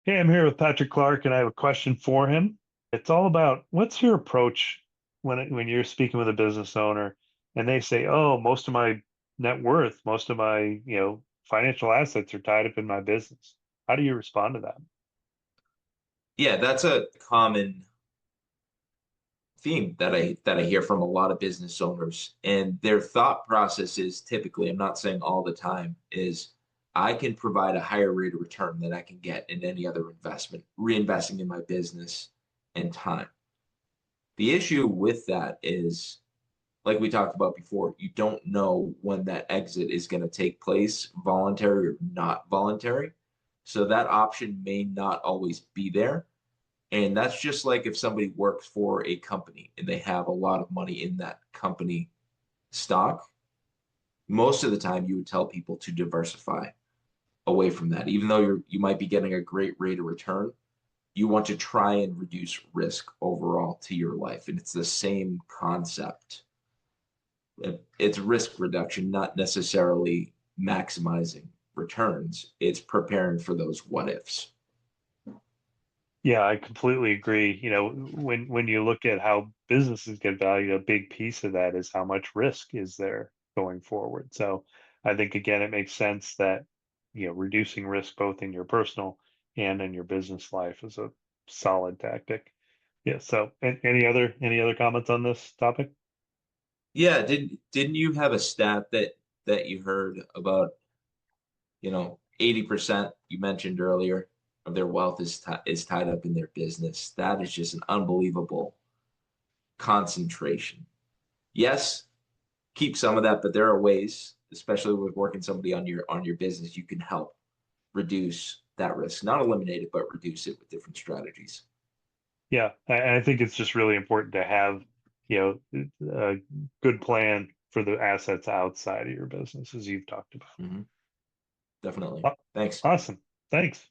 Hey, I'm here with Patrick Clark, and I have a question for him. It's all about what's your approach when you're speaking with a business owner and they say, "Oh, most of my net worth, most of my, financial assets are tied up in my business." How do you respond to that? Yeah, that's a common theme that I hear from a lot of business owners. And their thought process is typically, I'm not saying all the time, is I can provide a higher rate of return than I can get in any other investment, reinvesting in my business and time. The issue with that is, like we talked about before, you don't know when that exit is going to take place, voluntary or not voluntary. So that option may not always be there. And that's just like if somebody works for a company and they have a lot of money in that company stock, most of the time you would tell people to diversify away from that. Even though you might be getting a great rate of return, you want to try and reduce risk overall to your life. And it's the same concept. It's risk reduction, not necessarily maximizing returns. It's preparing for those what ifs. Yeah, I completely agree. When you look at how businesses get valued, a big piece of that is how much risk is there going forward. So I think again, it makes sense that, reducing risk both in your personal and in your business life is a solid tactic. Yeah. So any other comments on this topic? Yeah, didn't you have a stat that you heard about, 80% you mentioned earlier of their wealth is tied up in their business. That is just an unbelievable concentration. Yes, keep some of that, but there are ways, especially with working somebody on your business, you can help reduce that risk. Not eliminate it, but reduce it with different strategies. Yeah, I think it's just really important to have, a good plan for the assets outside of your business, as you've talked about. Hmm. Definitely. Aw- Thanks. Awesome. Thanks.